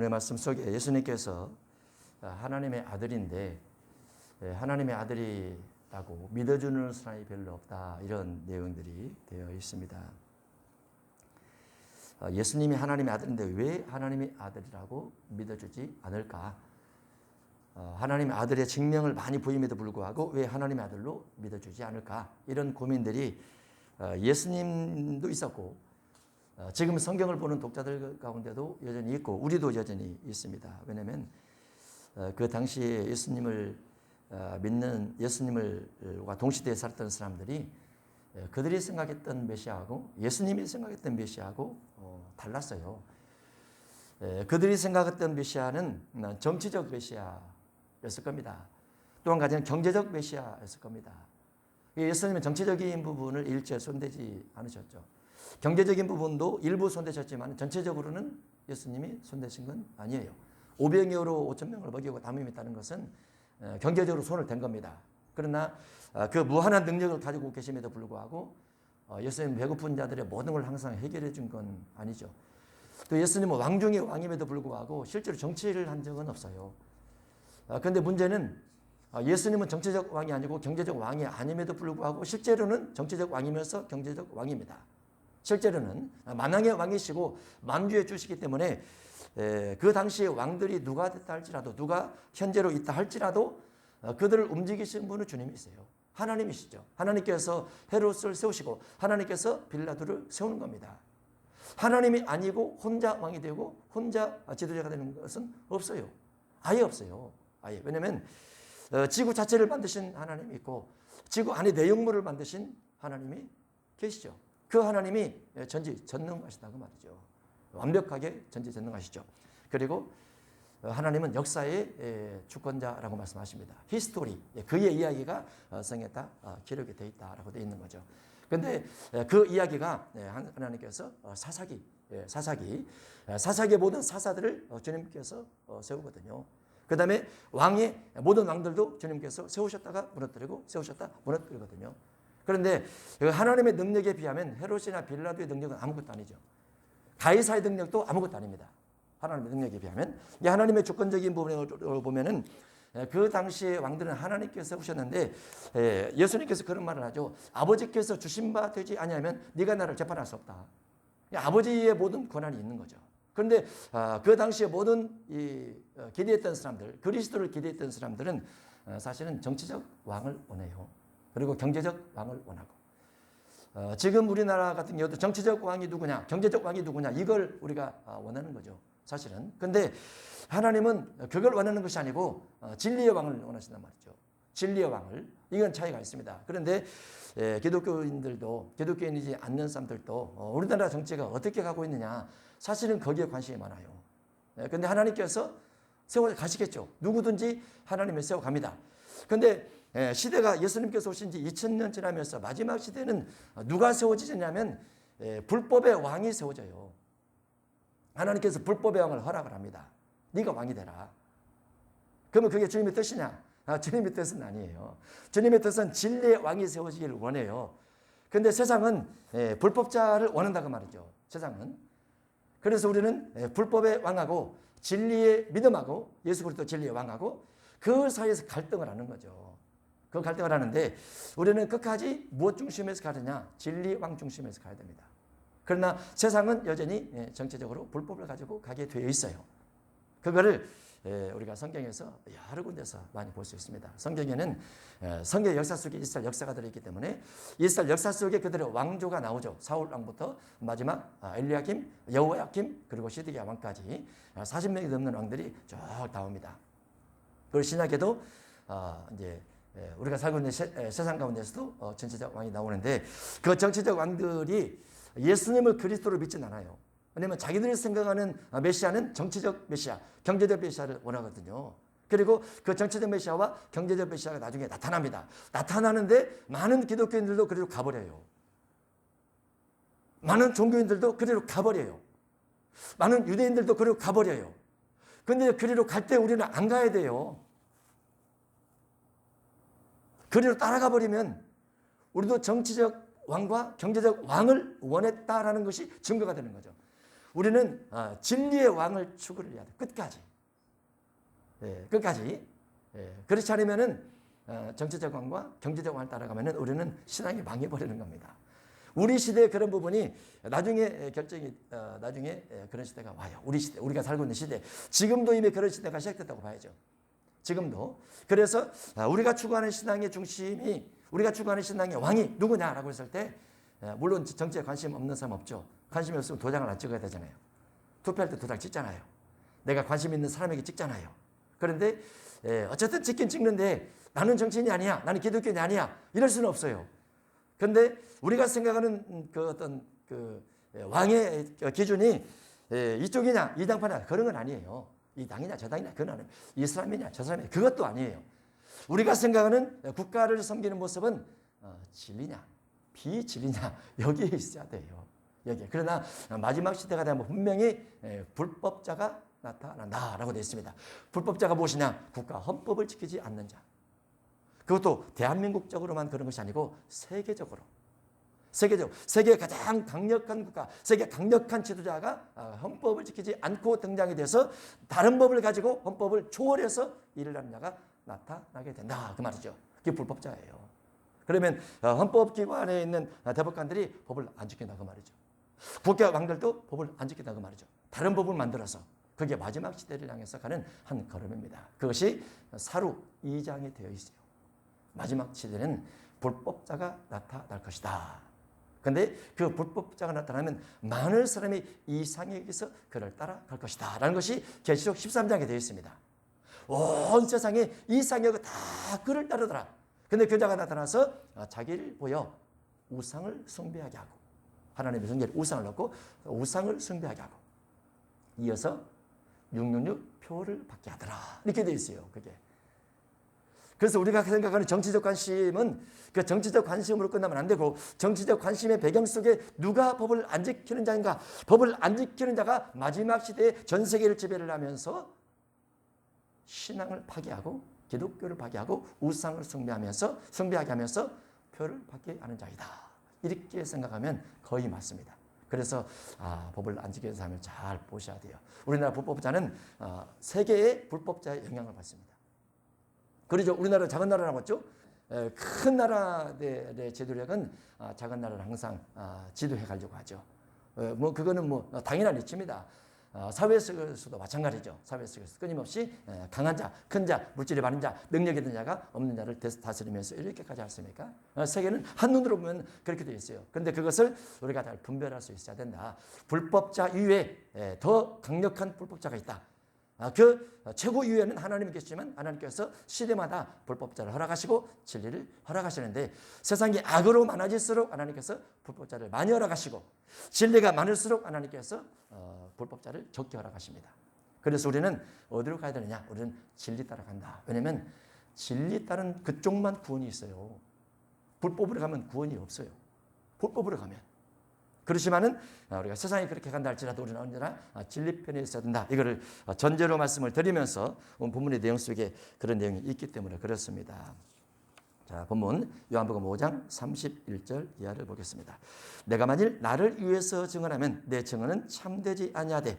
오늘 말씀 속에 예수님께서 하나님의 아들인데 하나님의 아들이라고 믿어주는 사람이 별로 없다, 이런 내용들이 되어 있습니다. 예수님이 하나님의 아들인데 왜 하나님의 아들이라고 믿어주지 않을까? 하나님의 아들의 증명을 많이 보임에도 불구하고 왜 하나님의 아들로 믿어주지 않을까? 이런 고민들이 예수님도 있었고 지금 성경을 보는 독자들 가운데도 여전히 있고 우리도 여전히 있습니다. 왜냐하면 그 당시에 예수님을 믿는 예수님과 동시대에 살았던 사람들이 그들이 생각했던 메시아하고 예수님이 생각했던 메시아하고 달랐어요. 그들이 생각했던 메시아는 정치적 메시아였을 겁니다. 또 한 가지는 경제적 메시아였을 겁니다. 예수님은 정치적인 부분을 일체 손대지 않으셨죠. 경제적인 부분도 일부 손대셨지만 전체적으로는 예수님이 손대신 건 아니에요. 500여로 5,000명을 먹이고 담임했다는 것은 경제적으로 손을 댄 겁니다. 그러나 그 무한한 능력을 가지고 계심에도 불구하고 예수님 배고픈 자들의 모든 걸 항상 해결해 준 건 아니죠. 또 예수님은 왕 중의 왕임에도 불구하고 실제로 정치를 한 적은 없어요. 그런데 문제는 예수님은 정치적 왕이 아니고 경제적 왕이 아님에도 불구하고 실제로는 정치적 왕이면서 경제적 왕입니다. 실제로는 만왕의 왕이시고 만주의 주시기 때문에 그 당시에 왕들이 누가 됐다 할지라도 누가 현재로 있다 할지라도 그들을 움직이신 분은 주님이세요. 하나님이시죠. 하나님께서 헤롯을 세우시고 하나님께서 빌라도를 세우는 겁니다. 하나님이 아니고 혼자 왕이 되고 혼자 지도자가 되는 것은 없어요. 아예 없어요. 아예. 왜냐하면 지구 자체를 만드신 하나님이 있고 지구 안에 내용물을 만드신 하나님이 계시죠. 그 하나님이 전지전능하시다고 말이죠. 완벽하게 전지전능하시죠. 그리고 하나님은 역사의 주권자라고 말씀하십니다. 히스토리, 그의 이야기가 성경에 다 기록이 되어 있다라고 되어 있는 거죠. 그런데 그 이야기가 하나님께서 사사기의 모든 사사들을 주님께서 세우거든요. 그 다음에 왕의 모든 왕들도 주님께서 세우셨다가 무너뜨리고 세우셨다 무너뜨리거든요. 그런데 하나님의 능력에 비하면 헤롯이나 빌라도의 능력은 아무것도 아니죠. 가이사의 능력도 아무것도 아닙니다. 하나님의 능력에 비하면. 하나님의 주권적인 부분을 보면은 그 당시의 왕들은 하나님께서 세우셨는데 예수님께서 그런 말을 하죠. 아버지께서 주신 바 되지 아니하면 네가 나를 재판할 수 없다. 아버지의 모든 권한이 있는 거죠. 그런데 그 당시에 모든 기대했던 사람들, 그리스도를 기대했던 사람들은 사실은 정치적 왕을 원해요. 그리고 경제적 왕을 원하고. 지금 우리나라 같은 경우도 정치적 왕이 누구냐, 경제적 왕이 누구냐, 이걸 우리가 원하는 거죠. 사실은. 근데 하나님은 그걸 원하는 것이 아니고 진리의 왕을 원하신단 말이죠. 진리의 왕을. 이건 차이가 있습니다. 그런데 기독교인들도, 기독교인이지 않는 사람들도 우리나라 정치가 어떻게 가고 있느냐, 사실은 거기에 관심이 많아요. 근데 하나님께서 세워 가시겠죠. 누구든지 하나님을 세워 갑니다. 근데 시대가 예수님께서 오신 지 2000년 지나면서 마지막 시대는 누가 세워지냐면 불법의 왕이 세워져요. 하나님께서 불법의 왕을 허락을 합니다. 네가 왕이 되라. 그러면 그게 주님의 뜻이냐? 주님의 뜻은 아니에요. 주님의 뜻은 진리의 왕이 세워지기를 원해요. 그런데 세상은 불법자를 원한다고 말이죠. 세상은. 그래서 우리는 불법의 왕하고 진리의 믿음하고 예수 그리스도 진리의 왕하고 그 사이에서 갈등을 하는 거죠. 그 갈등을 하는데 우리는 끝까지 무엇 중심에서 가느냐? 진리 왕 중심에서 가야 됩니다. 그러나 세상은 여전히 정치적으로 불법을 가지고 가게 되어 있어요. 그거를 우리가 성경에서 여러 군데서 많이 볼 수 있습니다. 성경에는 성경 역사 속에 이스라엘 역사가 들어있기 때문에 이스라엘 역사 속에 그들의 왕조가 나오죠. 사울 왕부터 마지막 엘리야kim, 여호야kim 그리고 시드기야 왕까지 40명이 넘는 왕들이 쭉 나옵니다. 그리고 신약에도 이제 우리가 살고 있는 세상 가운데서도 전체적 왕이 나오는데 그 정치적 왕들이 예수님을 그리스도로 믿진 않아요. 왜냐하면 자기들이 생각하는 메시아는 정치적 메시아, 경제적 메시아를 원하거든요. 그리고 그 정치적 메시아와 경제적 메시아가 나중에 나타납니다. 나타나는데 많은 기독교인들도 그리로 가버려요. 많은 종교인들도 그리로 가버려요. 많은 유대인들도 그리로 가버려요. 그런데 그리로 갈 때 우리는 안 가야 돼요. 그리로 따라가 버리면 우리도 정치적 왕과 경제적 왕을 원했다라는 것이 증거가 되는 거죠. 우리는 진리의 왕을 추구를 해야 돼. 끝까지. 끝까지. 그렇지 않으면은 정치적 왕과 경제적 왕을 따라가면은 우리는 신앙이 망해버리는 겁니다. 우리 시대의 그런 부분이 나중에 나중에 그런 시대가 와요. 우리 시대, 우리가 살고 있는 시대. 지금도 이미 그런 시대가 시작됐다고 봐야죠. 지금도. 그래서 우리가 추구하는 신앙의 중심이, 우리가 추구하는 신앙의 왕이 누구냐라고 했을 때, 물론 정치에 관심 없는 사람 없죠. 관심이 없으면 도장을 안 찍어야 되잖아요. 투표할 때 도장 찍잖아요. 내가 관심 있는 사람에게 찍잖아요. 그런데 어쨌든 찍긴 찍는데 나는 정치인이 아니야, 나는 기독교인이 아니야, 이럴 수는 없어요. 그런데 우리가 생각하는 그 어떤 그 왕의 기준이 이쪽이냐 이 당파냐 그런 건 아니에요. 이 당이냐 저 당이냐 그건 아니에요. 이 사람이냐 저 사람이냐 그것도 아니에요. 우리가 생각하는 국가를 섬기는 모습은 진리냐 비진리냐 여기에 있어야 돼요. 여기. 그러나 마지막 시대가 되면 분명히 불법자가 나타난다라고 되어 있습니다. 불법자가 무엇이냐? 국가 헌법을 지키지 않는 자. 그것도 대한민국적으로만 그런 것이 아니고 세계적으로. 세계의 가장 강력한 국가, 세계 강력한 지도자가 헌법을 지키지 않고 등장이 돼서 다른 법을 가지고 헌법을 초월해서 일을 하는 자가 나타나게 된다. 그 말이죠. 그게 불법자예요. 그러면 헌법기관에 있는 대법관들이 법을 안 지킨다. 그 말이죠. 국가 왕들도 법을 안 지킨다. 그 말이죠. 다른 법을 만들어서 그게 마지막 시대를 향해서 가는 한 걸음입니다. 그것이 사루 2장에 되어 있어요. 마지막 시대는 불법자가 나타날 것이다. 그런데 그 불법자가 나타나면 많은 사람이 이상에 의해서 그를 따라갈 것이다 라는 것이 계시록 13장에 되어 있습니다. 온 세상에 이상이 다 그를 따르더라. 근데 그 자가 나타나서 자기를 보여 우상을 숭배하게 하고 하나님의 성전에 우상을 넣고 우상을 숭배하게 하고 이어서 666 표를 받게 하더라. 이렇게 되어 있어요. 그게. 그래서 우리가 생각하는 정치적 관심은 그 정치적 관심으로 끝나면 안 되고 정치적 관심의 배경 속에 누가 법을 안 지키는 자인가? 법을 안 지키는 자가 마지막 시대에 전 세계를 지배를 하면서 신앙을 파괴하고 기독교를 파괴하고 우상을 숭배하게 하면서 표를 받게 하는 자이다. 이렇게 생각하면 거의 맞습니다. 그래서 법을 안 지키는 사람을 잘 보셔야 돼요. 우리나라 불법자는 세계의 불법자의 영향을 받습니다. 그러죠. 우리나라는 작은 나라라고 했죠. 큰 나라의 지도력은 작은 나라를 항상 지도해 가려고 하죠. 뭐 그거는 뭐 당연한 이치입니다. 사회 속에서도 마찬가지죠. 사회 속에서 끊임없이 강한 자, 큰 자, 물질이 많은 자, 능력 있는 자가 없는 자를 다스리면서 이렇게까지 했습니까? 세계는 한눈으로 보면 그렇게 되어 있어요. 그런데 그것을 우리가 잘 분별할 수 있어야 된다. 불법자 이외에 더 강력한 불법자가 있다. 그 최고 이유에는 하나님이 계시지만 하나님께서 시대마다 불법자를 허락하시고 진리를 허락하시는데 세상이 악으로 많아질수록 하나님께서 불법자를 많이 허락하시고 진리가 많을수록 하나님께서 불법자를 적게 허락하십니다. 그래서 우리는 어디로 가야 되느냐? 우리는 진리 따라 간다. 왜냐하면 진리 따른 그쪽만 구원이 있어요. 불법으로 가면 구원이 없어요. 불법으로 가면. 그렇지만은 우리가 세상이 그렇게 간다 할지라도 우리는 언제나 진리편에 있어야 된다. 이거를 전제로 말씀을 드리면서 본문의 내용 속에 그런 내용이 있기 때문에 그렇습니다. 자, 본문 요한복음 5장 31절 이하를 보겠습니다. 내가 만일 나를 위해서 증언하면 내 증언은 참되지 아니하되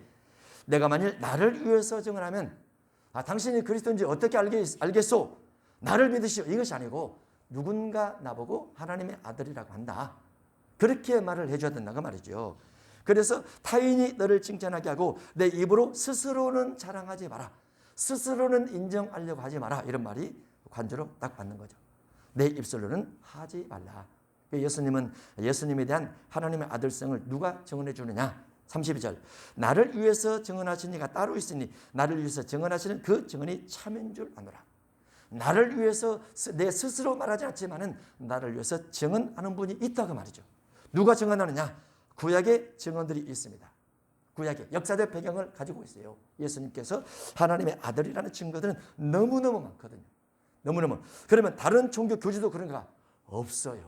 내가 만일 나를 위해서 증언하면 당신이 그리스도인지 어떻게 알겠소? 나를 믿으시오. 이것이 아니고 누군가 나보고 하나님의 아들이라고 한다. 그렇게 말을 해줘야 된다고 말이죠. 그래서 타인이 너를 칭찬하게 하고 내 입으로 스스로는 자랑하지 마라. 스스로는 인정하려고 하지 마라. 이런 말이 관주로 딱 받는 거죠. 내 입술로는 하지 말라. 예수님은 예수님에 대한 하나님의 아들성을 누가 증언해 주느냐? 32절. 나를 위해서 증언하신 이가 따로 있으니 나를 위해서 증언하시는 그 증언이 참인 줄 아노라. 나를 위해서 내 스스로 말하지 않지만은 나를 위해서 증언하는 분이 있다고 말이죠. 누가 증언하느냐? 구약의 증언들이 있습니다. 구약의 역사적 배경을 가지고 있어요. 예수님께서 하나님의 아들이라는 증거들은 너무너무 많거든요. 너무너무. 그러면 다른 종교 교주도 그런가? 없어요.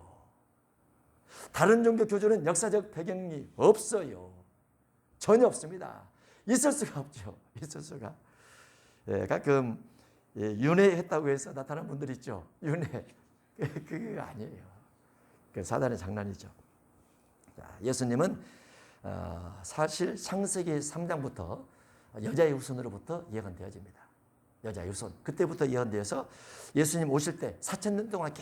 다른 종교 교주는 역사적 배경이 없어요. 전혀 없습니다. 있을 수가 없죠. 있을 수가. 가끔 윤회했다고 해서 나타난 분들 있죠. 윤회. 그게 아니에요. 그 사단의 장난이죠. 예수님은 사실 창세기 3장부터 여자의 후손으로부터 예언되어집니다. 여자의 후손. 그때부터 예언되어서 예수님 오실 때 4,000년 동안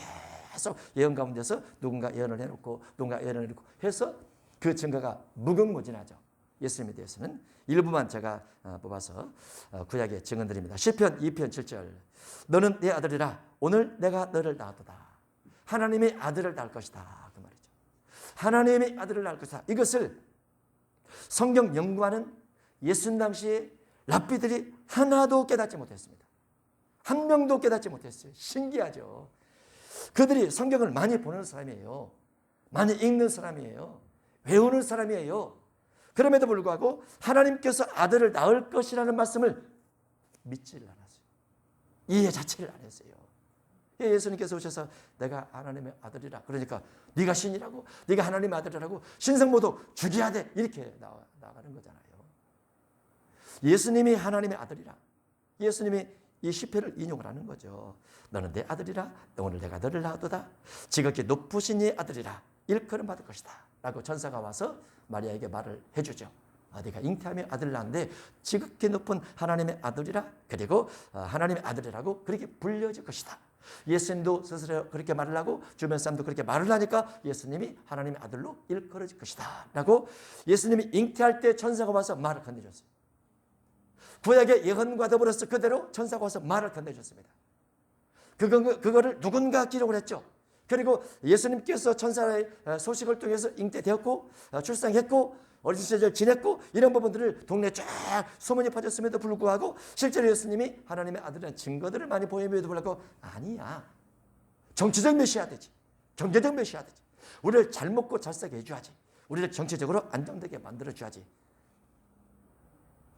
계속 예언 가운데서 누군가 예언을 해놓고 누군가 예언을 해놓고 해서 그 증거가 무궁무진하죠. 예수님에 대해서는 일부만 제가 뽑아서 구약의 증언드립니다. 시편 2편 7절. 너는 내 아들이라 오늘 내가 너를 낳았도다. 하나님의 아들을 낳을 것이다. 그 말이죠. 하나님의 아들을 낳을 것이다. 이것을 성경 연구하는 예수님 당시에 랍비들이 하나도 깨닫지 못했습니다. 한 명도 깨닫지 못했어요. 신기하죠. 그들이 성경을 많이 보는 사람이에요. 많이 읽는 사람이에요. 외우는 사람이에요. 그럼에도 불구하고 하나님께서 아들을 낳을 것이라는 말씀을 믿지를 않았어요. 이해 자체를 안 했어요. 예수님께서 오셔서 내가 하나님의 아들이라. 그러니까 네가 신이라고, 네가 하나님의 아들이라고, 신성모독 죽여야 돼. 이렇게 나가는 거잖아요. 예수님이 하나님의 아들이라. 예수님이 이 시편을 인용을 하는 거죠. 너는 내 아들이라. 오늘 내가 너를 낳았도다. 지극히 높으신 이 아들이라. 일컬음 받을 것이다. 라고 전사가 와서 마리아에게 말을 해주죠. 네가 잉태하며 아들을 낳았는데 지극히 높은 하나님의 아들이라. 그리고 하나님의 아들이라고 그렇게 불려질 것이다. 예수님도 스스로 그렇게 말을 하고 주변 사람도 그렇게 말을 하니까 예수님이 하나님의 아들로 일컬어질 것이다. 라고 예수님이 잉태할 때 천사가 와서 말을 건네줬어요. 구약의 예언과 더불어서 그대로 천사가 와서 말을 건네줬습니다. 그거를 누군가 기록을 했죠. 그리고 예수님께서 천사의 소식을 통해서 잉태되었고 출산했고 어린 시절 지냈고 이런 부분들을 동네에 쫙 소문이 퍼졌음에도 불구하고 실제로 예수님이 하나님의 아들이라는 증거들을 많이 보임에도 불구하고 아니야. 정치적 메시아 되지. 경제적 메시아 되지. 우리를 잘 먹고 잘 살게 해줘야지. 우리를 정치적으로 안정되게 만들어줘야지.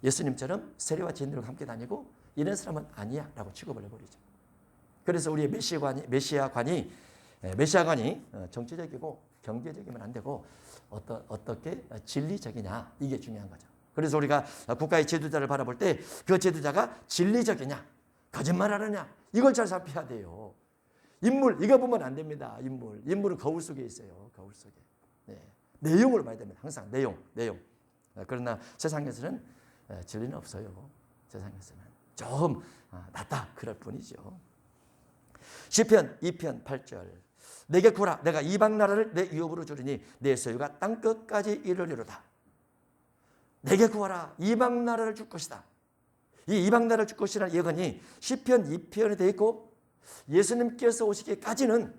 예수님처럼 세례와 진리로 함께 다니고 이런 사람은 아니야 라고 취급을 해버리죠. 그래서 우리의 메시아관이 정치적이고 경제적이면 안 되고 어떻게 진리적이냐 이게 중요한 거죠. 그래서 우리가 국가의 지도자를 바라볼 때 그 지도자가 진리적이냐 거짓말하느냐 이걸 잘 살펴야 돼요. 인물 이거 보면 안 됩니다. 인물은 거울 속에 있어요. 거울 속에. 네. 내용을 봐야 됩니다. 항상 내용. 그러나 세상에서는 진리는 없어요. 세상에서는 좀 낫다 그럴 뿐이죠. 시편 2편 8절. 내게 구하라. 내가 이방 나라를 내 유업으로 주리니 내 소유가 땅끝까지 이르리로다. 내게 구하라. 이방 나라를 줄 것이다. 이 이방 나라를 줄 것이라는 예언이 시편 2편에 되어 있고 예수님께서 오시기까지는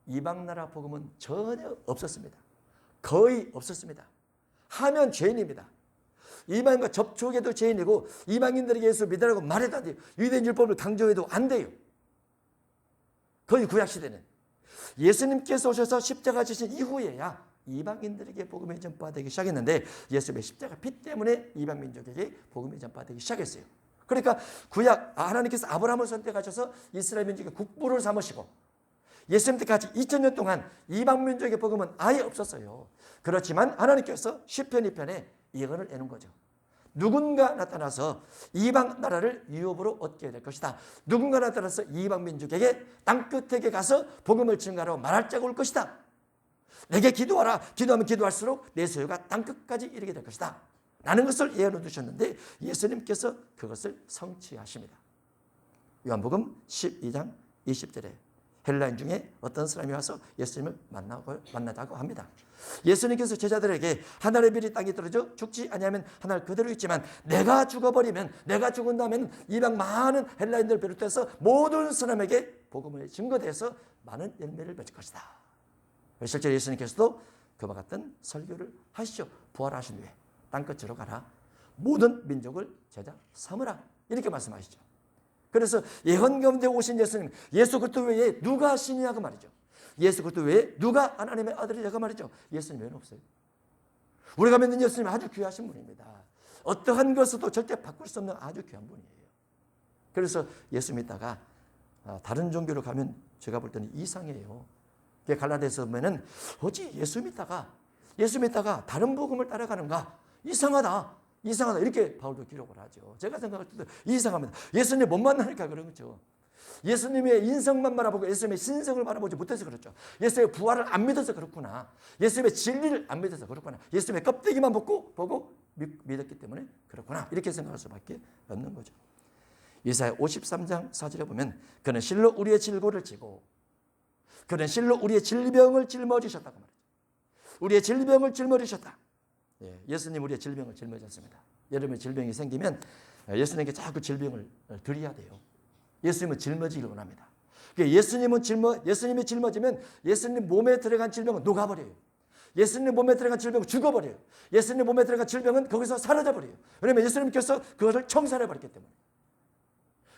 이방 나라 복음은 전혀 없었습니다. 거의 없었습니다. 하면 죄인입니다. 이방인과 접촉해도 죄인이고 이방인들에게 예수 믿으라고 말해도 안 돼요. 유대인 율법을 강조해도 안 돼요. 거의 구약시대는. 예수님께서 오셔서 십자가 지신 이후에야 이방인들에게 복음이 전파되기 시작했는데 예수님의 십자가 피 때문에 이방 민족에게 복음이 전파되기 시작했어요. 그러니까 구약 하나님께서 아브라함을 선택하셔서 이스라엘 민족의 국부를 삼으시고 예수님 때까지 2000년 동안 이방 민족의 복음은 아예 없었어요. 그렇지만 하나님께서 시편 2편에 예언을 내는 거죠. 누군가 나타나서 이방 나라를 유업으로 얻게 될 것이다. 누군가 나타나서 이방 민족에게 땅끝에게 가서 복음을 증가하러 말할 자가 올 것이다. 내게 기도하라. 기도하면 기도할수록 내 소유가 땅끝까지 이르게 될 것이다. 라는 것을 예언해 두셨는데 예수님께서 그것을 성취하십니다. 요한복음 12장 20절에 헬라인 중에 어떤 사람이 와서 예수님을 만나자고 합니다. 예수님께서 제자들에게 하늘의 별이 땅에 떨어져 죽지 아니하면 하늘 그대로 있지만 내가 죽어버리면 내가 죽은 다음에는 이방 많은 헬라인들 비롯해서 모든 사람에게 복음을 증거돼서 많은 열매를 맺을 것이다. 실제로 예수님께서도 그와 같은 설교를 하시죠. 부활하신 후에 땅끝으로 가라. 모든 민족을 제자 삼으라. 이렇게 말씀하시죠. 그래서 예언 가운데 오신 예수님, 예수 그리스도 외에 누가 신이냐고 말이죠. 예수 그리스도 외에 누가 하나님의 아들이냐고 말이죠. 예수님 외에는 없어요. 우리가 믿는 예수님은 아주 귀하신 분입니다. 어떠한 것도 절대 바꿀 수 없는 아주 귀한 분이에요. 그래서 예수 믿다가 다른 종교로 가면 제가 볼 때는 이상해요. 갈라디아서 보면은 어찌 예수 믿다가 다른 복음을 따라가는가? 이상하다 이렇게 바울도 기록을 하죠. 제가 생각할 때도 이상합니다. 예수님 못 만나니까 그런 거죠. 예수님의 인성만 바라보고 예수님의 신성을 바라보지 못해서 그렇죠. 예수님의 부활을 안 믿어서 그렇구나. 예수님의 진리를 안 믿어서 그렇구나. 예수님의 껍데기만 보고 믿었기 때문에 그렇구나. 이렇게 생각할 수밖에 없는 거죠. 이사야 53장 4절에 보면 그는 실로 우리의 질고를 지고 그는 실로 우리의 질병을 짊어지셨다고 말이죠. 우리의 질병을 짊어지셨다. 예수님 우리의 질병을 짊어졌습니다. 여러분의 질병이 생기면 예수님께 자꾸 질병을 드려야 돼요. 예수님은 짊어지기를 원합니다. 예수님이 짊어지면 예수님 몸에 들어간 질병은 녹아버려요. 예수님 몸에 들어간 질병은 죽어버려요. 예수님 몸에 들어간 질병은 거기서 사라져버려요. 왜냐하면 예수님께서 그것을 청산해버렸기 때문에.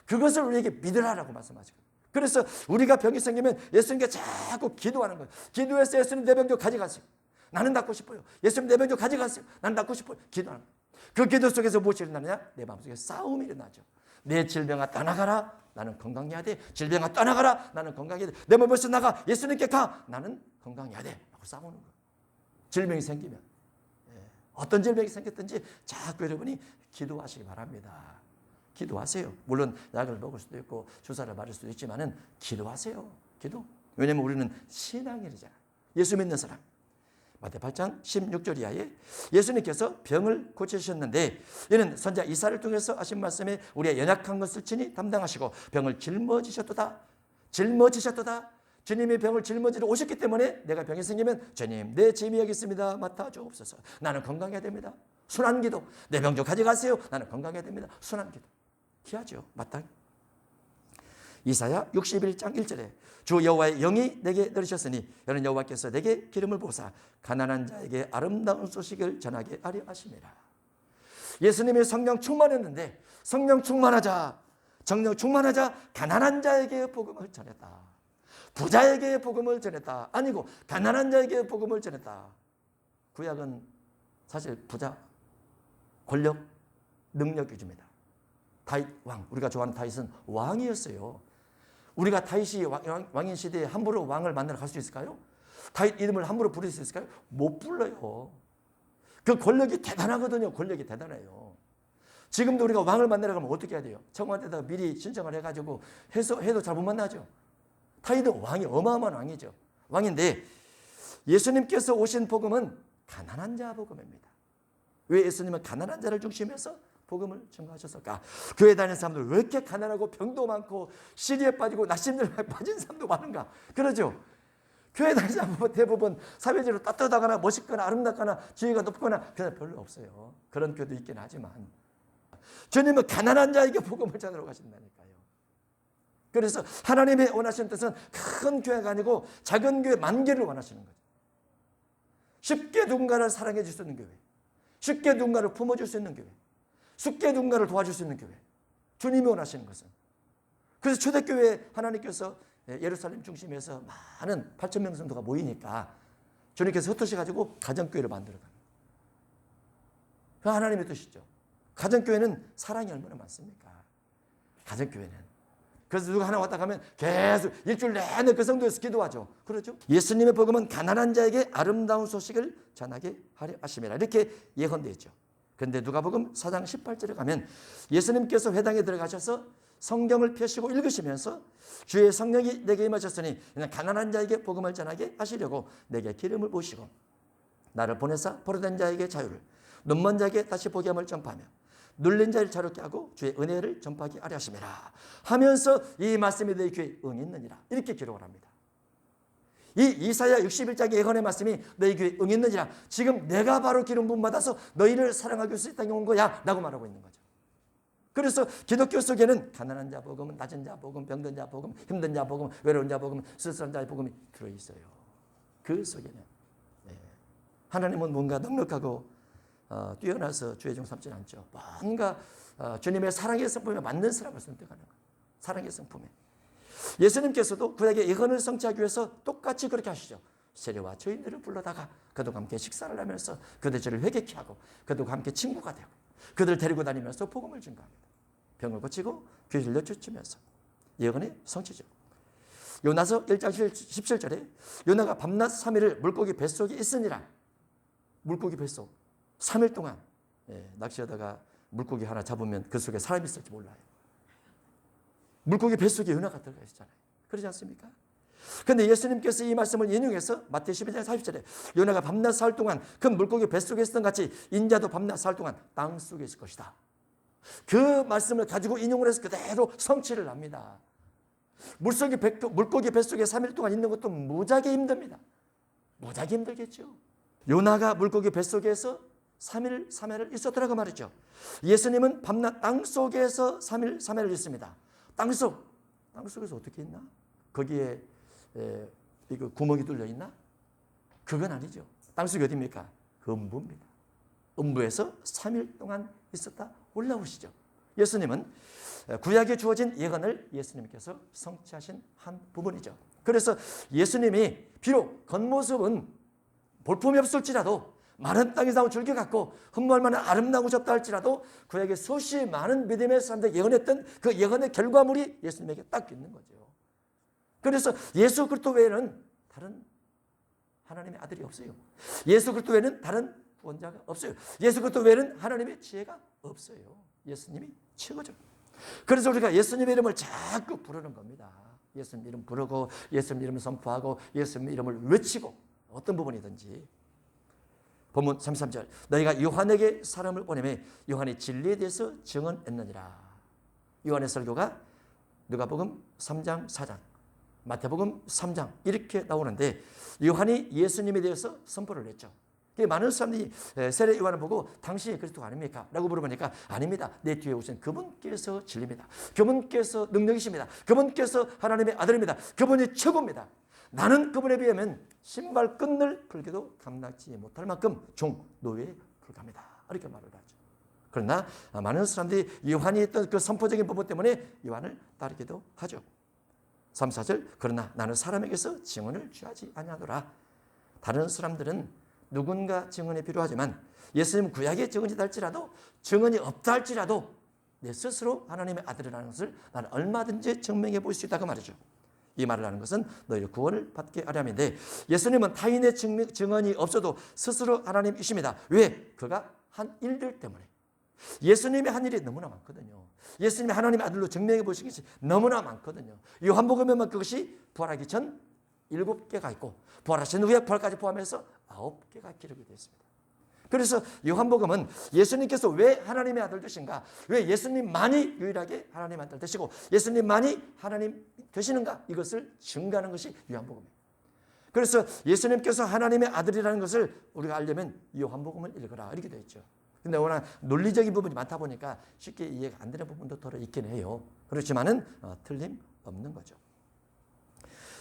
그것을 우리에게 믿으라라고 말씀하시거든요. 그래서 우리가 병이 생기면 예수님께 자꾸 기도하는 거예요. 기도해서 예수님 내 병 좀 가져가세요. 나는 낫고 싶어요. 예수님 내 병 좀 가져가세요. 나는 낫고 싶어요. 기도하는 거예요. 그 기도 속에서 무엇이 일어나느냐? 내 마음속에 싸움이 일어나죠. 내 질병아 떠나가라. 나는 건강해야 돼. 질병아 떠나가라. 나는 건강해야 돼. 내 몸에서 나가. 예수님께 가. 나는 건강해야 돼. 하고 싸우는 거예요. 질병이 생기면. 어떤 질병이 생겼든지 자꾸 여러분이 기도하시기 바랍니다. 기도하세요. 물론 약을 먹을 수도 있고 주사를 맞을 수도 있지만은 기도하세요. 기도. 왜냐하면 우리는 신앙인이잖아요. 예수 믿는 사람. 마태복음 8장 16절 이하에 예수님께서 병을 고치셨는데 이는 선지자 이사야를 통해서 하신 말씀에 우리의 연약한 것을 친히 담당하시고 병을 짊어지셨도다. 짊어지셨도다. 주님이 병을 짊어지러 오셨기 때문에 내가 병이 생기면 주님 내 짐이 여기 있습니다. 맡아 주옵소서. 나는 건강해야 됩니다. 순한 기도. 내 병 좀 가져가세요. 나는 건강해야 됩니다. 순한 기도. 귀하죠. 마땅히. 이사야 61장 1절에 주 여호와의 영이 내게 내리셨으니 이는 여호와께서 내게 기름을 부으사 가난한 자에게 아름다운 소식을 전하게 하려 하심이라. 예수님이 성령 충만했는데 성령 충만하자 가난한 자에게 복음을 전했다. 부자에게 복음을 전했다. 아니고 가난한 자에게 복음을 전했다. 구약은 사실 부자, 권력, 능력 위주입니다. 다윗 왕, 우리가 좋아하는 다윗은 왕이었어요. 우리가 다윗이 왕인 시대에 함부로 왕을 만나러 갈 수 있을까요? 다윗 이름을 함부로 부를 수 있을까요? 못 불러요. 그 권력이 대단하거든요. 권력이 대단해요. 지금도 우리가 왕을 만나러 가면 어떻게 해야 돼요? 청와대에다가 미리 신청을 해가지고 해도 잘 못 만나죠. 다윗은 왕이 어마어마한 왕이죠. 왕인데 예수님께서 오신 복음은 가난한 자 복음입니다. 왜 예수님은 가난한 자를 중심해서 복음을 증거하셨을까? 교회 다니는 사람들 왜 이렇게 가난하고 병도 많고 시리에 빠지고 낙심들에 빠진 사람도 많은가? 그러죠. 교회 다니는 사람은 대부분 사회적으로 따뜻하거나 멋있거나 아름답거나 지위가 높거나 그런 별로 없어요. 그런 교회도 있긴 하지만 주님은 가난한 자에게 복음을 전하러 가신다니까요. 그래서 하나님의 원하시는 뜻은 큰 교회가 아니고 작은 교회 만개를 원하시는 거죠. 쉽게 누군가를 사랑해 줄 수 있는 교회, 쉽게 누군가를 품어줄 수 있는 교회, 쉽게 누군가를 도와줄 수 있는 교회. 주님이 원하시는 것은. 그래서 초대교회 하나님께서 예루살렘 중심에서 많은 8,000명 정도가 모이니까 주님께서 흩어져가지고 가정교회를 만들어가는 그 하나님의 뜻이죠. 가정교회는 사랑이 얼마나 많습니까? 가정교회는. 그래서 누가 하나 왔다 가면 계속 일주일 내내 그 성도에서 기도하죠. 그렇죠? 예수님의 복음은 가난한 자에게 아름다운 소식을 전하게 하려 하심이라 이렇게 예언되어 있죠. 그런데 누가복음 4장 18절에 가면 예수님께서 회당에 들어가셔서 성경을 펴시고 읽으시면서 주의 성령이 내게 임하셨으니 가난한 자에게 복음을 전하게 하시려고 내게 기름을 부으시고 나를 보내사 포로된 자에게 자유를 눈먼 자에게 다시 보게 함을 전파하며 눌린 자를 자유롭게 하고 주의 은혜를 전파하게 하려 하심이라 하면서 이 말씀이 너희 귀에 응했느니라 이렇게 기록을 합니다. 이 이사야 61장의 예언의 말씀이 너희 귀에 응했느니라. 지금 내가 바로 기름 부음 받아서 너희를 사랑하기 위해서 이 땅에 온 거야 라고 말하고 있는 거죠. 그래서 기독교 속에는 가난한 자 복음, 낮은 자 복음, 병든 자 복음, 힘든 자 복음, 외로운 자 복음, 쓸쓸한 자의 복음이 들어있어요. 그 속에는 하나님은 뭔가 넉넉하고 뛰어나서 주의 종 삼지 않죠. 뭔가 주님의 사랑의 성품에 맞는 사람을 선택하는 거예요. 사랑의 성품에. 예수님께서도 그에게 예언을 성취하기 위해서 똑같이 그렇게 하시죠. 세례와 저인들을 불러다가 그들과 함께 식사를 하면서 그들 죄를 회개케 하고 그들과 함께 친구가 되고 그들을 데리고 다니면서 복음을 증거합니다. 병을 고치고 귀신을 내쫓으면서 예언의 성취죠. 요나서 1장 17절에 요나가 밤낮 3일을 물고기 뱃속에 있으니라. 물고기 뱃속 3일 동안 낚시하다가 물고기 하나 잡으면 그 속에 사람이 있을지 몰라요. 물고기 뱃속에 요나가 들어가 있잖아요. 그렇지 않습니까? 그런데 예수님께서 이 말씀을 인용해서 마태오 11장 40절에 요나가 밤낮 사흘 동안 그 물고기 뱃속에 있었던 같이 인자도 밤낮 사흘 동안 땅속에 있을 것이다. 그 말씀을 가지고 인용을 해서 그대로 성취를 합니다. 물고기 뱃속에 3일 동안 있는 것도 무지하게 힘듭니다. 무지하게 힘들겠죠. 요나가 물고기 뱃속에서 3일 3회를 있었더라고 말이죠. 예수님은 밤낮 땅속에서 3일 3회를 있습니다. 땅속에서 어떻게 있나? 거기에 이거 구멍이 뚫려 있나? 그건 아니죠. 땅속이 어디입니까? 음부입니다. 음부에서 3일 동안 있었다 올라오시죠. 예수님은 구약에 주어진 예언을 예수님께서 성취하신 한 부분이죠. 그래서 예수님이 비록 겉모습은 볼품이 없을지라도 마른 땅에서 줄기 같고 흠모할 만한 아름다우셨다 할지라도 구약에 수십 많은 믿음의 사람들이 예언했던 그 예언의 결과물이 예수님에게 딱 있는 거죠. 그래서 예수 그리스도 외에는 다른 하나님의 아들이 없어요. 예수 그리스도 외에는 다른 구원자가 없어요. 예수 그리스도 외에는 하나님의 지혜가 없어요. 예수님이 최고죠. 그래서 우리가 예수님의 이름을 자꾸 부르는 겁니다. 예수님 이름 부르고 예수님 이름을 선포하고 예수님 이름을 외치고 어떤 부분이든지. 본문 33절 너희가 요한에게 사람을 보내매 요한이 진리에 대해서 증언했느니라. 요한의 설교가 누가복음 3장 4장 마태복음 3장 이렇게 나오는데 요한이 예수님에 대해서 선포를 했죠. 많은 사람들이 세례 요한을 보고 당신이 그리스도가 아닙니까? 라고 물어보니까 아닙니다. 내 뒤에 오신 그분께서 진리입니다. 그분께서 능력이십니다. 그분께서 하나님의 아들입니다. 그분이 최고입니다. 나는 그분에 비하면 신발 끈을 풀기도 감당치 못할 만큼 종 노예에 불과합니다. 이렇게 말을 하죠. 그러나 많은 사람들이 요한이 했던 그 선포적인 부분 때문에 요한을 따르기도 하죠. 3, 4절 그러나 나는 사람에게서 증언을 취하지 아니하노라. 다른 사람들은 누군가 증언이 필요하지만 예수님 구약의 증언이다 할지라도 증언이 없다 할지라도 내 스스로 하나님의 아들이라는 것을 나는 얼마든지 증명해 볼 수 있다고 말이죠. 이 말을 하는 것은 너희를 구원을 받게 하려면인데 예수님은 타인의 증언이 없어도 스스로 하나님이십니다. 왜? 그가 한 일들 때문에. 예수님의 한 일이 너무나 많거든요. 예수님이 하나님의 아들로 증명해 보신 것이 너무나 많거든요. 요한복음에만 그것이 부활하기 전 7개가 있고 부활하신 후에 부활까지 포함해서 9개가 기록이 되어 있습니다. 그래서 요한복음은 예수님께서 왜 하나님의 아들 되신가? 왜 예수님만이 유일하게 하나님의 아들 되시고 예수님만이 하나님 되시는가? 이것을 증거하는 것이 요한복음이에요. 그래서 예수님께서 하나님의 아들이라는 것을 우리가 알려면 요한복음을 읽어라 이렇게 되어 있죠. 근데 워낙 논리적인 부분이 많다 보니까 쉽게 이해가 안 되는 부분도 더 있긴 해요. 그렇지만은 틀림없는 거죠.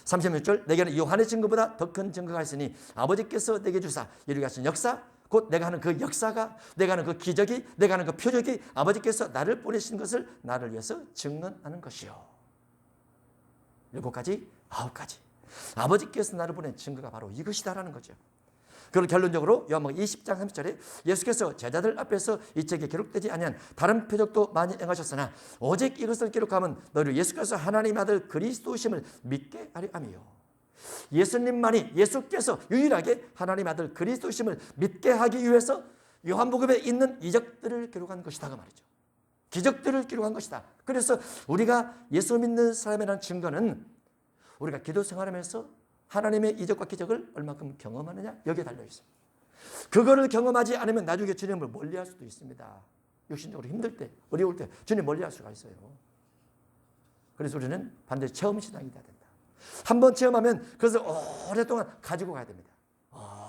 36절 내게는 요한의 증거보다 더 큰 증거가 있으니 아버지께서 내게 주사 이루게 하신 역사 곧 내가 하는 그 역사가 내가 하는 그 기적이 내가 하는 그 표적이 아버지께서 나를 보내신 것을 나를 위해서 증언하는 것이요. 7가지 9가지 아버지께서 나를 보낸 증거가 바로 이것이다라는 거죠. 그걸 결론적으로 요한복음 20장 30절에 예수께서 제자들 앞에서 이 책에 기록되지 아니한 다른 표적도 많이 행하셨으나 오직 이것을 기록하면 너희를 예수께서 하나님의 아들 그리스도심을 믿게 하려 함이요. 예수님만이 예수께서 유일하게 하나님의 아들 그리스도심을 믿게 하기 위해서 요한복음에 있는 이적들을 기록한 것이다 그 말이죠. 기적들을 기록한 것이다. 그래서 우리가 예수 믿는 사람이라는 증거는 우리가 기도 생활하면서 하나님의 이적과 기적을 얼마큼 경험하느냐 여기에 달려 있습니다. 그거를 경험하지 않으면 나중에 주님을 멀리할 수도 있습니다. 육신적으로 힘들 때 어려울 때 주님 멀리할 수가 있어요. 그래서 우리는 반드시 체험신앙이 돼야 된다. 한번 체험하면 그것을 오랫동안 가지고 가야 됩니다.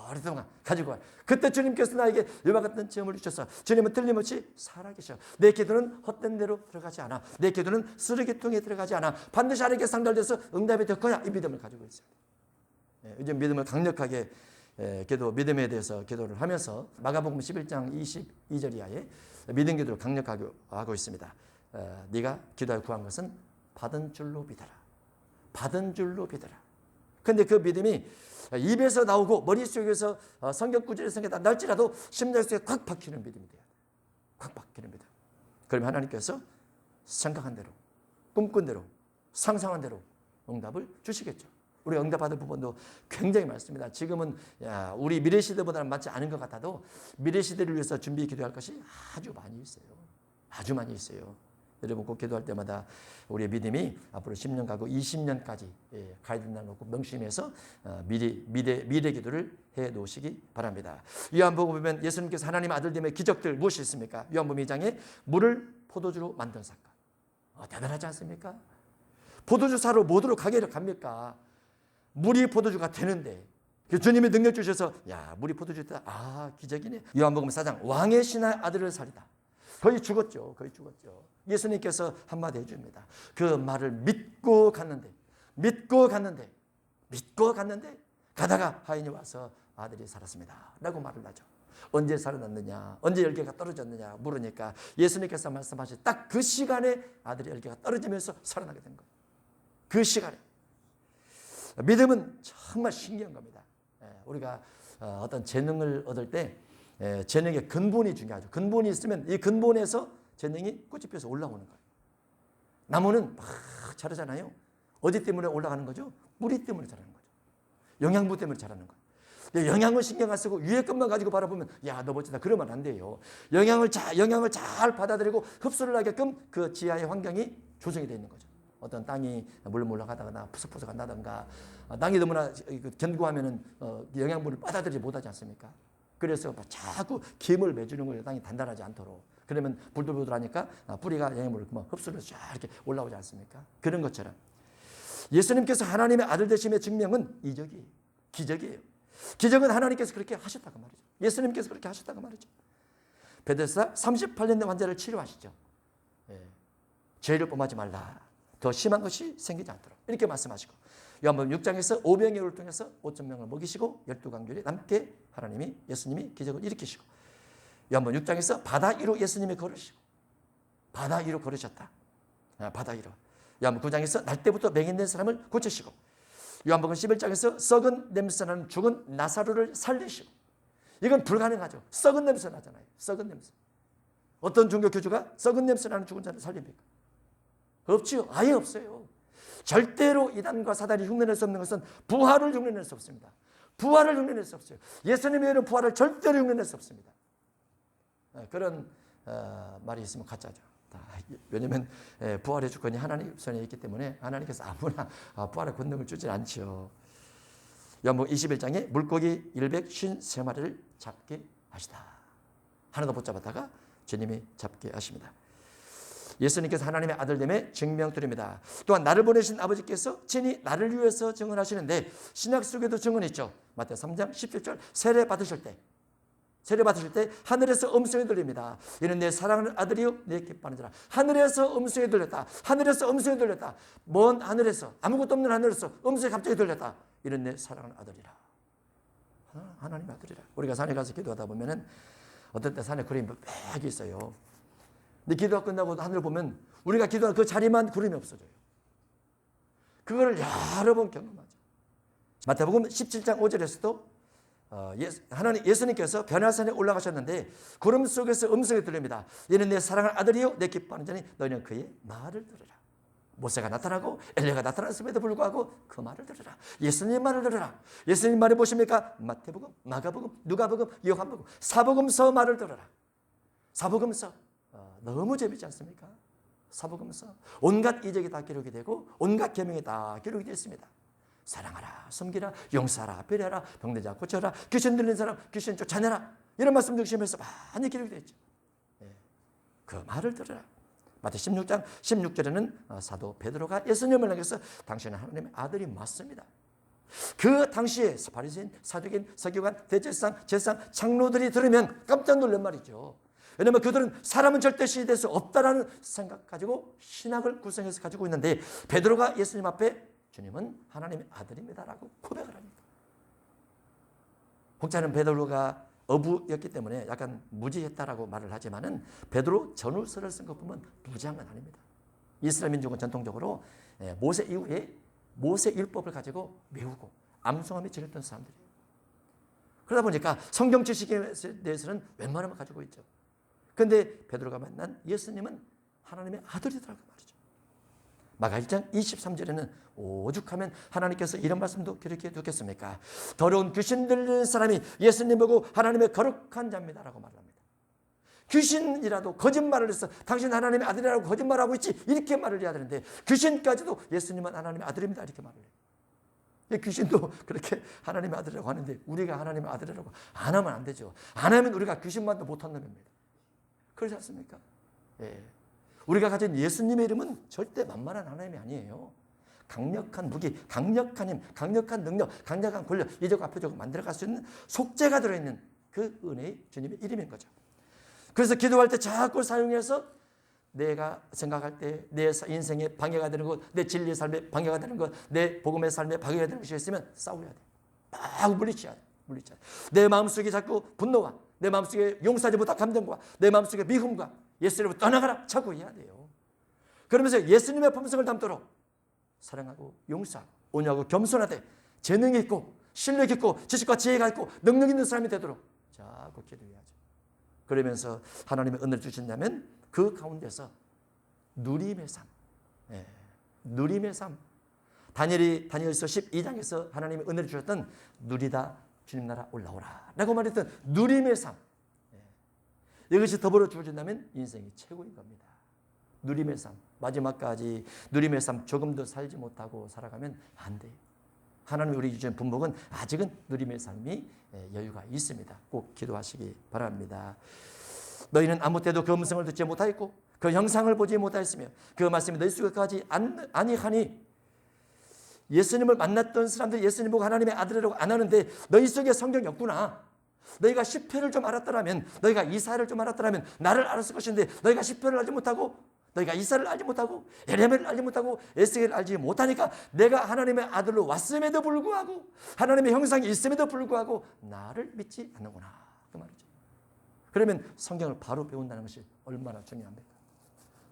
오랫동안 가지고 가요. 그때 주님께서 나에게 이와 같은 체험을 주셔서 주님은 틀림없이 살아계셔. 내 기도는 헛된 데로 들어가지 않아. 내 기도는 쓰레기통에 들어가지 않아. 반드시 하나님께 상달돼서 응답이 될 거야. 이 믿음을 가지고 있어요. 요즘 믿음을 강력하게 믿음에 대해서 기도를 하면서 마가복음 11장 22절 이하에 믿음 기도를 강력하게 하고 있습니다. 네가 기도하여 구한 것은 받은 줄로 믿어라. 받은 줄로 믿어라. 그런데 그 믿음이 입에서 나오고 머릿속에서 성경 구절이 생겼다 날지라도 심장 속에 꽉 박히는 믿음이 돼야 돼. 꽉 박히는 믿음. 그러면 하나님께서 생각한 대로, 꿈꾼 대로, 상상한 대로 응답을 주시겠죠. 우리 응답받을 부분도 굉장히 많습니다. 지금은 우리 미래 시대보다는 맞지 않은 것 같아도 미래 시대를 위해서 준비 기도할 것이 아주 많이 있어요. 아주 많이 있어요. 여러분 꼭 기도할 때마다 우리의 믿음이 앞으로 10년 가고 20년까지 가야 된다는 거 꼭 명심해서 미래 기도를 해 놓으시기 바랍니다. 요한복음 보면 예수님께서 하나님 아들됨의 기적들 무엇이 있습니까? 요한복음 2장에 물을 포도주로 만든 사건. 대단하지 않습니까? 포도주 사러 뭐로 가게를 갑니까? 물이 포도주가 되는데 주님이 능력 주셔서 야 물이 포도주다. 아 기적이네. 요한복음 4장 왕의 신의 아들을 살리다. 거의 죽었죠. 예수님께서 한마디 해줍니다. 그 말을 믿고 갔는데 가다가 하인이 와서 아들이 살았습니다 라고 말을 하죠. 언제 살아났느냐, 언제 열개가 떨어졌느냐 물으니까 예수님께서 말씀하신 딱 그 시간에 아들의 열개가 떨어지면서 살아나게 된 거예요. 그 시간에. 믿음은 정말 신기한 겁니다. 우리가 어떤 재능을 얻을 때 재능의 근본이 중요하죠. 근본이 있으면 이 근본에서 재능이 꽃이 피어서 올라오는 거예요. 나무는 막 자라잖아요. 어디 때문에 올라가는 거죠? 뿌리 때문에 자라는 거죠. 영양분 때문에 자라는 거예요. 영양을 신경 안 쓰고 위에 것만 가지고 바라보면 야 너 멋지다 그러면 안 돼요. 영양을 잘 받아들이고 흡수를 하게끔 그 지하의 환경이 조성이 되어 있는 거죠. 어떤 땅이 물렁물렁하다거나 푸석푸석한 다든가 땅이 너무나 견고하면은 영양분을 받아들이지 못하지 않습니까? 그래서 자꾸 김을 매주는 거예요. 땅이 단단하지 않도록. 그러면 불들불들하니까 뿌리가 영양분을 흡수를 쫙 이렇게 올라오지 않습니까? 그런 것처럼 예수님께서 하나님의 아들 되심의 증명은 이적이에요. 기적이에요. 기적은 하나님께서 그렇게 하셨다고 말이죠. 예수님께서 그렇게 하셨다고 말이죠. 베데스다 38년 된 환자를 치료하시죠. 죄를 범하지 말라. 더 심한 것이 생기지 않도록 이렇게 말씀하시고 요한복음 6장에서 500명을 통해서 5,000명을 먹이시고 12광주리 남게 하나님이 예수님이 기적을 일으키시고 요한복음 6장에서 바다 위로 예수님이 걸으시고 바다 위로 걸으셨다. 바다 위로. 요한복음 9장에서 날 때부터 맹인된 사람을 고치시고 요한복음 11장에서 썩은 냄새나는 죽은 나사로를 살리시고 이건 불가능하죠. 썩은 냄새 나잖아요. 썩은 냄새. 어떤 종교 교주가 썩은 냄새 나는 죽은 자를 살립니까? 없지요. 아예 없어요. 절대로 이단과 사단이 흉내낼 수 없는 것은 부활을 흉내낼 수 없습니다. 부활을 흉내낼 수 없어요. 예수님의 이런 부활을 절대로 흉내낼 수 없습니다. 그런 말이 있으면 가짜죠. 왜냐하면 부활의 주권이 하나님 손에 있기 때문에 하나님께서 아무나 부활의 권능을 주질 않죠. 요한복음 21장에 물고기 153마리를 잡게 하시다. 하나도 못 잡았다가 주님이 잡게 하십니다. 예수님께서 하나님의 아들됨의 증명들입니다. 또한 나를 보내신 아버지께서 친히 나를 위해서 증언하시는데 신약 속에도 증언이 있죠. 마태오 3장 17절 세례 받으실 때 하늘에서 음성이 들립니다. 이는 내 사랑하는 아들이요 내 기뻐하는 자라. 하늘에서 음성이 들렸다. 먼 하늘에서 아무것도 없는 하늘에서 음성이 갑자기 들렸다. 이는 내 사랑하는 아들이라. 하나님의 아들이라. 우리가 산에 가서 기도하다 보면은 어떤 때 산에 구름이 빽 있어요. 근데 기도가 끝나고 하늘을 보면 우리가 기도한 그 자리만 구름이 없어져요. 그거를 여러 번 경험하죠. 마태복음 17장 5절에서도 예수님께서 변화산에 올라가셨는데 구름 속에서 음성이 들립니다. 이는 내 사랑하는 아들이요 내 기뻐하는 자니 너희는 그의 말을 들으라. 모세가 나타나고 엘리야가 나타났음에도 불구하고 그 말을 들으라. 예수님 말을 들으라. 예수님 말이 무엇입니까? 마태복음, 마가복음, 누가복음, 요한복음, 사복음서 말을 들으라. 사복음서 너무 재밌지 않습니까? 사복음서 온갖 이적이 다 기록이 되고 온갖 계명이 다 기록이 되어 있습니다. 사랑하라, 섬기라, 용서하라, 배려하라, 병든 자 고쳐라, 귀신 들린 사람 귀신 쫓아내라. 이런 말씀 중심에서 많이 기록이 되어 있죠. 그 말을 들으라. 마태 16장 16절에는 사도 베드로가 예수님을 향해서 당신은 하나님의 아들이 맞습니다. 그 당시에 바리새인, 사두개인, 서기관, 대제사장, 제사장, 장로들이 들으면 깜짝 놀란 말이죠. 왜냐하면 그들은 사람은 절대 신이 될 수 없다라는 생각 가지고 신학을 구성해서 가지고 있는데 베드로가 예수님 앞에 주님은 하나님의 아들입니다라고 고백을 합니다. 혹자는 베드로가 어부였기 때문에 약간 무지했다라고 말을 하지만은 베드로 전후서를 쓴 것 보면 무지한 건 아닙니다. 이스라엘 민족은 전통적으로 모세 이후에 모세 율법을 가지고 외우고 암송하며 지냈던 사람들이에요. 그러다 보니까 성경 지식에 대해서는 웬만하면 가지고 있죠. 그런데 베드로가 만난 예수님은 하나님의 아들이더라고 말이죠. 마가 1장 23절에는 오죽하면 하나님께서 이런 말씀도 기록해 두겠습니까? 더러운 귀신 들리는 사람이 예수님 보고 하나님의 거룩한 자입니다라고 말합니다. 귀신이라도 거짓말을 해서 당신 하나님의 아들이라고 거짓말하고 있지 이렇게 말을 해야 되는데 귀신까지도 예수님은 하나님의 아들입니다 이렇게 말을 해요. 귀신도 그렇게 하나님의 아들이라고 하는데 우리가 하나님의 아들이라고 안 하면 안 되죠. 안 하면 우리가 귀신만도 못한 놈입니다. 그렇지 않습니까? 예. 우리가 가진 예수님의 이름은 절대 만만한 하나님이 아니에요. 강력한 무기, 강력한 힘, 강력한 능력, 강력한 권력, 이적 앞에적 만들어갈 수 있는 속죄가 들어있는 그 은혜의 주님의 이름인 거죠. 그래서 기도할 때 자꾸 사용해서 내가 생각할 때 내 인생에 방해가 되는 것, 내 진리의 삶에 방해가 되는 것, 내 복음의 삶에 방해가 되는 것이 있으면 싸워야 돼. 막 물리쳐야 돼. 물리쳐야 돼. 내 마음속에 자꾸 분노와 내 마음속에 용서하지 못한 감정과 내 마음속에 미움과 예수님으로 떠나가라 자꾸 해야 돼요. 그러면서 예수님의 품성을 담도록 사랑하고 용서하고 온유하고 겸손하되 재능이 있고 실력 있고 지식과 지혜가 있고 능력 있는 사람이 되도록 자꾸 기도해야죠. 그러면서 하나님의 은혜를 주신다면 그 가운데서 누림의 삶, 누림의 삶. 다니엘서 12장에서 하나님의 은혜를 주셨던 누리다 주님 나라 올라오라 라고 말했던 누림의 삶. 이것이 더불어 주어진다면 인생이 최고인 겁니다. 누림의 삶. 마지막까지 누림의 삶 조금도 살지 못하고 살아가면 안 돼요. 하나님 우리 주신 분복은 아직은 누림의 삶이 여유가 있습니다. 꼭 기도하시기 바랍니다. 너희는 아무 때도 그 음성을 듣지 못하였고 그 형상을 보지 못하였으며 그 말씀이 너희 속에 가지 아니하니 예수님을 만났던 사람들이 예수님 보고 하나님의 아들이라고 안 하는데 너희 속에 성경이 없구나. 너희가 시편을 좀 알았더라면 너희가 이사야를 좀 알았더라면 나를 알았을 것인데 너희가 시편을 알지 못하고 너희가 이사야를 알지 못하고 예레미야를 알지 못하고 에스겔을 알지 못하니까 내가 하나님의 아들로 왔음에도 불구하고 하나님의 형상이 있음에도 불구하고 나를 믿지 않는구나 그 말이죠. 그러면 성경을 바로 배운다는 것이 얼마나 중요합니까?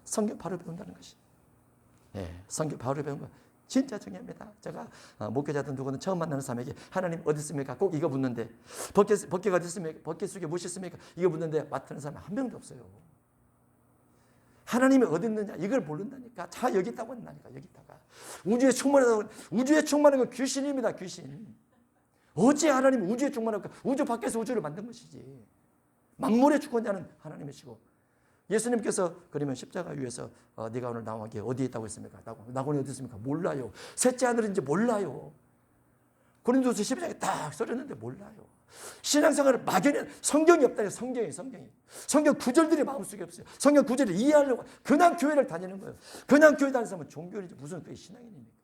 성경 바로 배운다는 것이. 성경 바로 배운 거 진짜 중요합니다. 제가 목회자든 누구든 처음 만나는 사람에게 하나님 어디 있습니까? 꼭 이거 묻는데 법궤가 어디 있습니까? 법궤 속에 무엇이 있습니까? 이거 묻는데 맡는 사람 한 명도 없어요. 하나님이 어디 있느냐 이걸 모른다니까. 자 여기 있다고 한다니까. 여기 있다가 우주에 충만한 건 귀신입니다. 귀신. 어찌 하나님이 우주에 충만할까? 우주 밖에서 우주를 만든 것이지. 만물의 주권자는 하나님이시고 예수님께서 그러면 십자가 위에서 네가 오늘 나오기에 어디에 있다고 했습니까? 나곤이 어디 있습니까? 몰라요. 셋째 하늘인지 몰라요. 고린도서 12장에 딱 써졌는데 몰라요. 신앙생활을 막연히 성경이 없다요. 성경이. 성경 구절들이 마음속에 없어요. 성경 구절을 이해하려고 그냥 교회를 다니는 거예요. 그냥 교회 다니는 사람은 종교인이지 무슨 그게 신앙인입니까?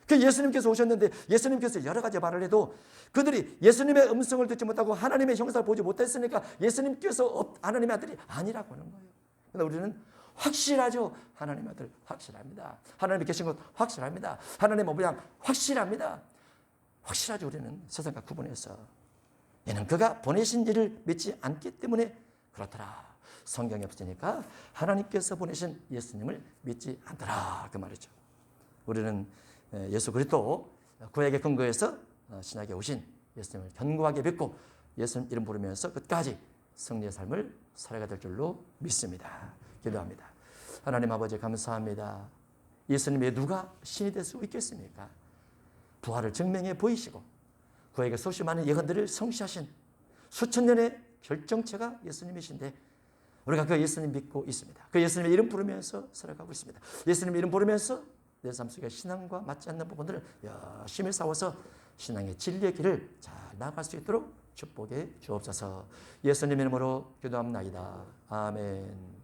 그 예수님께서 오셨는데 예수님께서 여러 가지 말을 해도 그들이 예수님의 음성을 듣지 못하고 하나님의 형상을 보지 못했으니까 예수님께서 하나님의 아들이 아니라고 하는 거예요. 그런데 우리는 확실하죠. 하나님의 아들 확실합니다. 하나님이 계신 것 확실합니다. 하나님의 모양 확실합니다. 확실하죠. 우리는 세상과 구분해서. 얘는 그가 보내신 이를 믿지 않기 때문에 그렇더라. 성경이 없으니까 하나님께서 보내신 예수님을 믿지 않더라. 그 말이죠. 우리는 예수 그리스도 구약의 근거에서 신약에 오신 예수님을 견고하게 믿고 예수님 이름 부르면서 끝까지 승리의 삶을 살아가야 될 줄로 믿습니다. 기도합니다. 하나님 아버지 감사합니다. 예수님의 누가 신이 될 수 있겠습니까? 부활을 증명해 보이시고 그에게 수없이 많은 예언들을 성취하신 수천 년의 결정체가 예수님이신데 우리가 그 예수님 믿고 있습니다. 그 예수님의 이름 부르면서 살아가고 있습니다. 예수님 이름 부르면서 내 삶 속에 신앙과 맞지 않는 부분들을 열심히 싸워서 신앙의 진리의 길을 잘 나아갈 수 있도록 축복해 주옵소서. 예수님 이름으로 기도합나이다. 아멘.